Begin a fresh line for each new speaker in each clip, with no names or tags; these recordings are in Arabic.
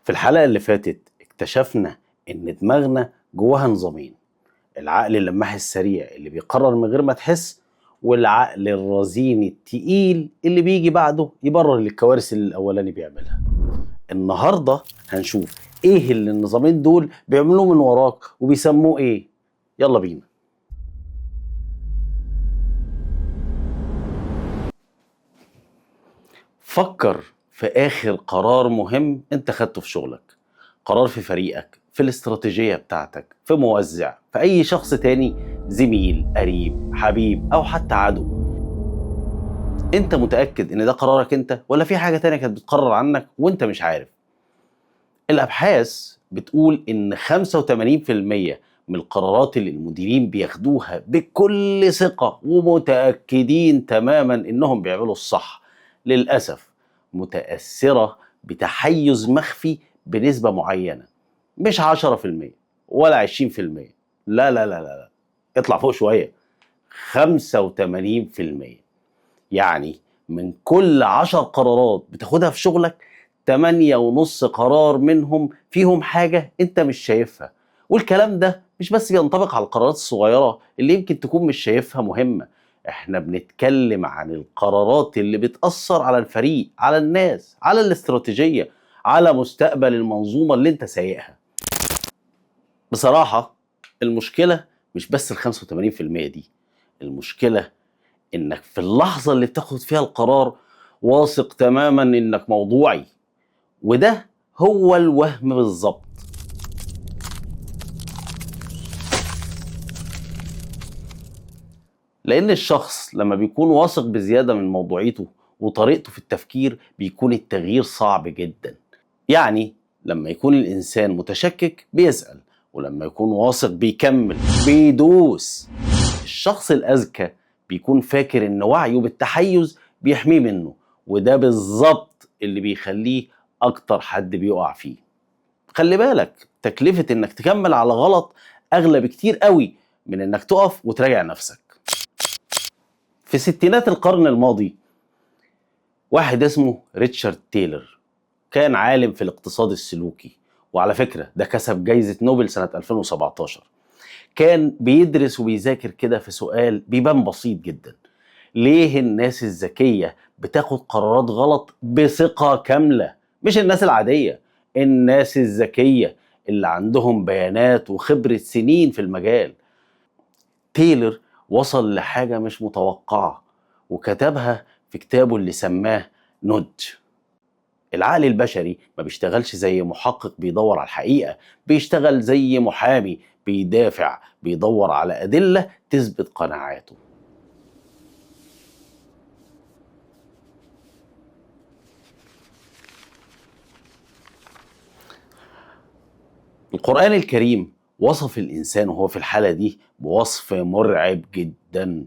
في الحلقة اللي فاتت اكتشفنا إن دماغنا جواها نظامين: العقل اللماح السريع اللي بيقرر من غير ما تحس، والعقل الرزين التقيل اللي بيجي بعده يبرر الكوارث اللي الأولاني بيعملها. النهاردة هنشوف إيه اللي النظامين دول بيعملوه من وراك وبيسموه إيه. يلا بينا. فكر في آخر قرار مهم أنت خدته في شغلك، قرار في فريقك، في الاستراتيجية بتاعتك، في موزع، في أي شخص تاني، زميل، قريب، حبيب، أو حتى عدو. أنت متأكد إن ده قرارك أنت ولا في حاجة تانية كانت بتقرر عنك وأنت مش عارف؟ الأبحاث بتقول إن 85% من القرارات اللي المديرين بياخدوها بكل ثقة ومتأكدين تماما إنهم بيعملوا الصح، للأسف متأثرة بتحيز مخفي بنسبة معينة، مش 10% ولا 20%، لا لا لا لا، اطلع فوق شوية، 85%. يعني من كل 10 قرارات بتاخدها في شغلك، 8.5 قرار منهم فيهم حاجة انت مش شايفها. والكلام ده مش بس بينطبق على القرارات الصغيرة اللي يمكن تكون مش شايفها مهمة، احنا بنتكلم عن القرارات اللي بتأثر على الفريق، على الناس، على الاستراتيجية، على مستقبل المنظومة اللي انت سايقها. بصراحة المشكلة مش بس ال 85% دي، المشكلة انك في اللحظة اللي بتاخد فيها القرار واثق تماما انك موضوعي، وده هو الوهم بالظبط. لان الشخص لما بيكون واثق بزيادة من موضوعيته وطريقته في التفكير بيكون التغيير صعب جدا. يعني لما يكون الانسان متشكك بيسأل، ولما يكون واثق بيكمل بيدوس. الشخص الأذكى بيكون فاكر إن وعيه بالتحيز بيحميه منه، وده بالظبط اللي بيخليه أكتر حد بيقع فيه. خلي بالك، تكلفة إنك تكمل على غلط أغلى بكتير قوي من إنك تقف وتراجع نفسك. في ستينات القرن الماضي واحد اسمه ريتشارد تايلر كان عالم في الاقتصاد السلوكي، وعلى فكرة ده كسب جايزة نوبل سنة 2017. كان بيدرس وبيذاكر كده في سؤال بيبان بسيط جدا: ليه الناس الذكية بتاخد قرارات غلط بثقة كاملة؟ مش الناس العادية، الناس الذكية اللي عندهم بيانات وخبرة سنين في المجال. تايلر وصل لحاجة مش متوقعة وكتبها في كتابه اللي سماه نودج. العقل البشري ما بيشتغلش زي محقق بيدور على الحقيقة، بيشتغل زي محامي بيدافع، بيدور على أدلة تثبت قناعاته. القرآن الكريم وصف الإنسان وهو في الحالة دي بوصف مرعب جدا.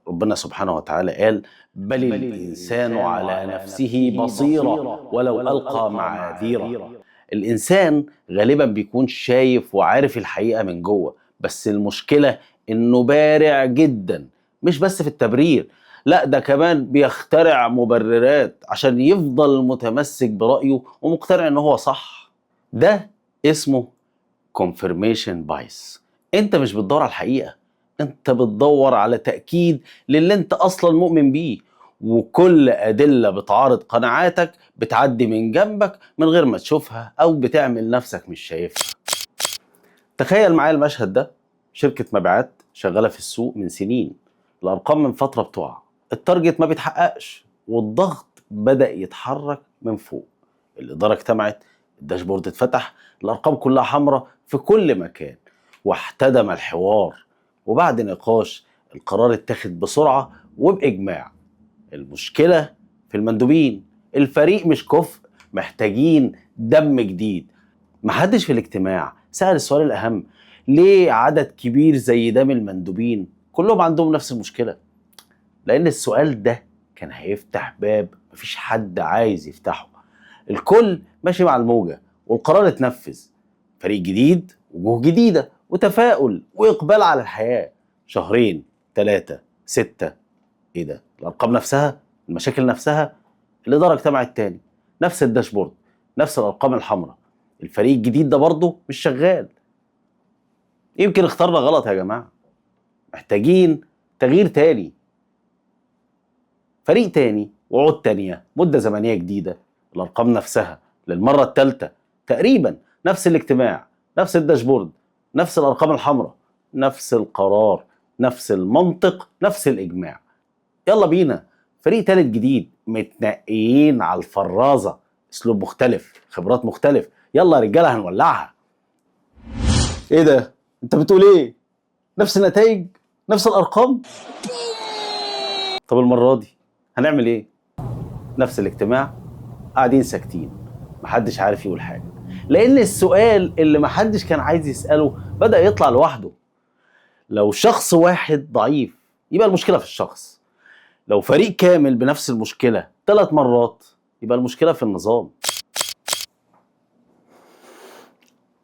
ربنا سبحانه وتعالى قال: بل الإنسان على نفسه بصيرة ولو ألقى معاذيره. الإنسان غالبا بيكون شايف وعارف الحقيقة من جوه، بس المشكلة إنه بارع جدا، مش بس في التبرير، لا ده كمان بيخترع مبررات عشان يفضل متمسك برأيه ومقتنع إن هو صح. ده اسمه confirmation bias. انت مش بتدور على الحقيقة، انت بتدور على تأكيد للي انت اصلا مؤمن بيه، وكل أدلة بتعارض قناعاتك بتعدي من جنبك من غير ما تشوفها او بتعمل نفسك مش شايفها. تخيل معايا المشهد ده: شركة مبيعات شغالة في السوق من سنين، الأرقام من فترة بتقع، التارجت ما بيتحققش، والضغط بدأ يتحرك من فوق. الإدارة اجتمعت، الداشبورد اتفتح، الأرقام كلها حمراء في كل مكان، واحتدم الحوار. وبعد نقاش القرار اتخذ بسرعة وبإجماع. المشكلة في المندوبين، الفريق مش كفء، محتاجين دم جديد. محدش في الاجتماع سأل السؤال الأهم: ليه عدد كبير زي ده من المندوبين كلهم عندهم نفس المشكلة؟ لأن السؤال ده كان هيفتح باب مفيش حد عايز يفتحه. الكل ماشي مع الموجة والقرار اتنفذ. فريق جديد، وجوه جديدة، وتفاؤل وإقبال على الحياة. شهرين، 3، 6، إيه ده؟ الأرقام نفسها، المشاكل نفسها. الإدارة اجتمعت تاني، نفس الداشبورد، نفس الأرقام الحمراء. الفريق الجديد ده برضه مش شغال. يمكن اخترنا غلط يا جماعة، محتاجين تغيير تاني، فريق تاني، وعود تانية، مدة زمنية جديدة، الأرقام نفسها للمرة الثالثة تقريبا، نفس الاجتماع، نفس الداشبورد، نفس الأرقام الحمراء، نفس القرار، نفس المنطق، نفس الإجماع. يلا بينا فريق تالت جديد، متنقيين على الفرازة، اسلوب مختلف، خبرات مختلف. يلا يا رجاله هنولعها. ايه ده؟ انت بتقول ايه؟ نفس النتائج؟ نفس الارقام؟ طب المره دي هنعمل ايه؟ نفس الاجتماع، قاعدين ساكتين، محدش عارف يقول حاجه، لان السؤال اللي محدش كان عايز يساله بدأ يطلع لوحده. لو شخص واحد ضعيف يبقى المشكله في الشخص، لو فريق كامل بنفس المشكله 3 مرات يبقى المشكله في النظام.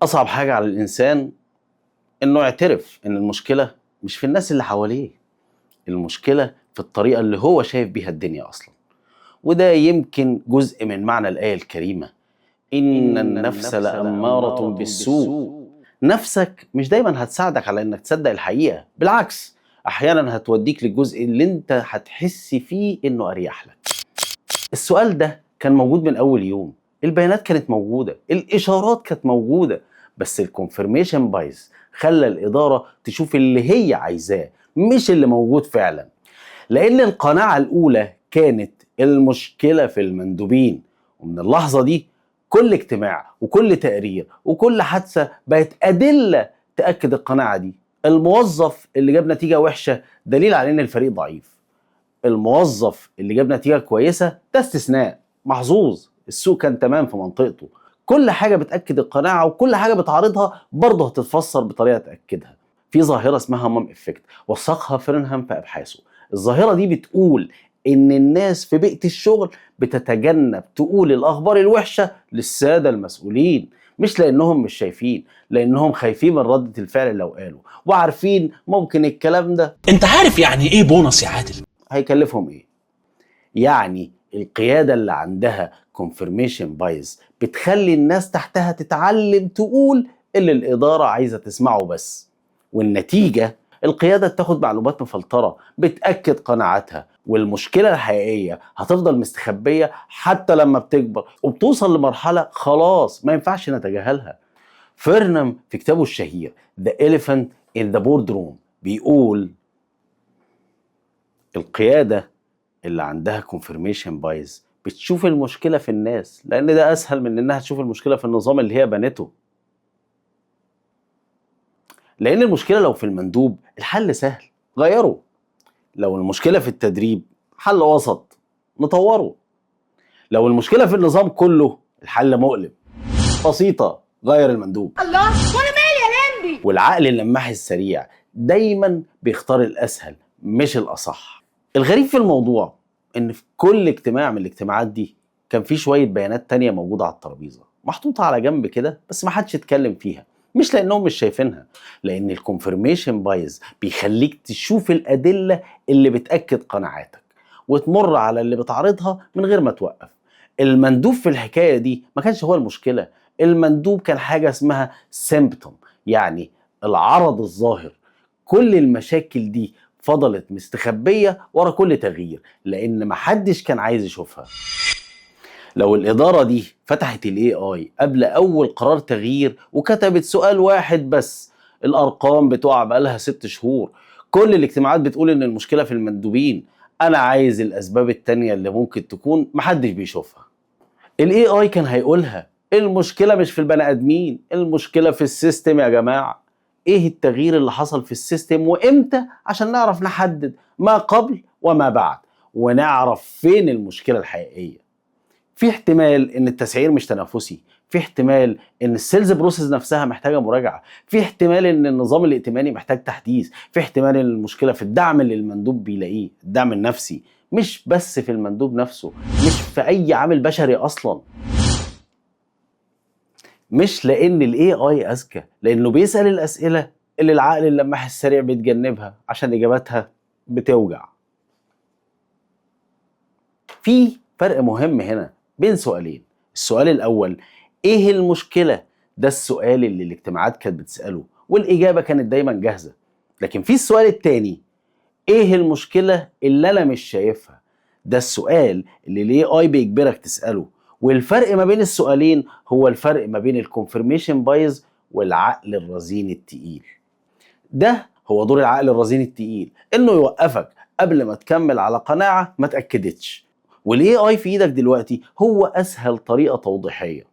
اصعب حاجه على الانسان انه يعترف ان المشكله مش في الناس اللي حواليه، المشكله في الطريقه اللي هو شايف بيها الدنيا اصلا. وده يمكن جزء من معنى الايه الكريمه: ان النفس لاماره بالسوء. نفسك مش دايما هتساعدك على انك تصدق الحقيقه، بالعكس احيانا هتوديك للجزء اللي انت هتحس فيه انه اريح لك. السؤال ده كان موجود من اول يوم، البيانات كانت موجوده، الاشارات كانت موجوده، بس الكونفirmation بايز خلى الاداره تشوف اللي هي عايزاه مش اللي موجود فعلا. لان القناعه الاولى كانت المشكله في المندوبين، ومن اللحظه دي كل اجتماع وكل تقرير وكل حادثه بقت ادله تاكد القناعه دي. الموظف اللي جاب نتيجه وحشه دليل على ان الفريق ضعيف، الموظف اللي جاب نتيجه كويسه ده استثناء محظوظ، السوق كان تمام في منطقته. كل حاجه بتاكد القناعه وكل حاجه بتعارضها برضه هتتفسر بطريقه تاكدها. في ظاهره اسمها مام افكت، وثقها فرنهام في ابحاثه. الظاهره دي بتقول ان الناس في بيئه الشغل بتتجنب تقول الاخبار الوحشه للساده المسؤولين، مش لانهم مش شايفين، لانهم خايفين من ردة الفعل لو قالوا، وعارفين ممكن الكلام ده.
انت عارف يعني ايه بونص يا عادل؟
هيكلفهم ايه؟ يعني القيادة اللي عندها confirmation bias بتخلي الناس تحتها تتعلم تقول اللي الإدارة عايزة تسمعه بس، والنتيجة القيادة بتاخد معلومات مفلترة بتأكد قناعاتها، والمشكلة الحقيقية هتفضل مستخبية حتى لما بتكبر وبتوصل لمرحلة خلاص ما ينفعش نتجاهلها. فرنم في كتابه الشهير The Elephant in the Boardroom بيقول القيادة اللي عندها confirmation bias بتشوف المشكلة في الناس، لأن ده أسهل من إنها تشوف المشكلة في النظام اللي هي بنته. لأن المشكلة لو في المندوب الحل سهل، غيره. لو المشكلة في التدريب حل وسط، نطوره. لو المشكلة في النظام كله الحل مؤلم، بسيطة، غير المندوب.
الله وانا مالي يا لمبي.
والعقل اللماح السريع دايما بيختار الأسهل مش الأصح. الغريب في الموضوع ان في كل اجتماع من الاجتماعات دي كان في شويه بيانات تانية موجوده على الترابيزه محطوطه على جنب كده، بس ما حدش اتكلم فيها، مش لانهم مش شايفينها، لان الكونفirmation بايز بيخليك تشوف الادله اللي بتاكد قناعاتك وتمر على اللي بتعرضها من غير ما توقف. المندوب في الحكايه دي ما كانش هو المشكله، المندوب كان حاجه اسمها سيمبتوم، يعني العرض الظاهر. كل المشاكل دي فضلت مستخبية ورا كل تغيير لأن محدش كان عايز يشوفها. لو الإدارة دي فتحت ال AI قبل أول قرار تغيير وكتبت سؤال واحد بس، الأرقام بتقع بقالها 6 شهور. كل الاجتماعات بتقول إن المشكلة في المندوبين، أنا عايز الأسباب التانية اللي ممكن تكون محدش بيشوفها. ال AI كان هيقولها المشكلة مش في البني آدمين، المشكلة في السيستم يا جماعة. ايه التغيير اللي حصل في السيستم وامتى عشان نعرف نحدد ما قبل وما بعد ونعرف فين المشكلة الحقيقية. في احتمال ان التسعير مش تنافسي، في احتمال ان السيلز بروسيس نفسها محتاجة مراجعة، في احتمال ان النظام الائتماني محتاج تحديث، في احتمال ان المشكلة في الدعم اللي المندوب بيلاقيه، الدعم النفسي، مش بس في المندوب نفسه، مش في اي عامل بشري اصلا. مش لان الاي اي اذكى، لانه بيسال الاسئله اللي العقل اللماح السريع بيتجنبها عشان اجاباتها بتوجع. في فرق مهم هنا بين سؤالين. السؤال الاول ايه المشكلة؟ ده السؤال اللي الاجتماعات كانت بتسأله والإجابة كانت دايما جاهزة. لكن في السؤال التاني، ايه المشكلة اللي انا مش شايفها؟ ده السؤال اللي الاي اي بيجبرك تسأله. والفرق ما بين السؤالين هو الفرق ما بين الكونفirmation بايز والعقل الرزين التقيل. ده هو دور العقل الرزين التقيل، انه يوقفك قبل ما تكمل على قناعة ما تأكدتش. والاي اي في ايدك دلوقتي هو اسهل طريقة توضيحية.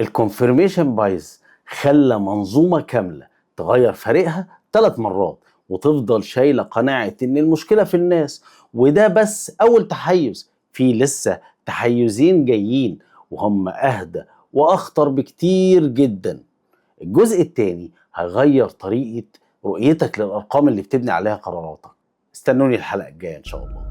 الكونفirmation بايز خلى منظومة كاملة تغير فريقها 3 مرات وتفضل شايلة قناعة ان المشكلة في الناس، وده بس اول تحيز. في لسه تحيزين جايين وهم اهدى واخطر بكتير جدا. الجزء التاني هيغير طريقة رؤيتك للارقام اللي بتبني عليها قراراتك. استنوني الحلقة الجاية ان شاء الله.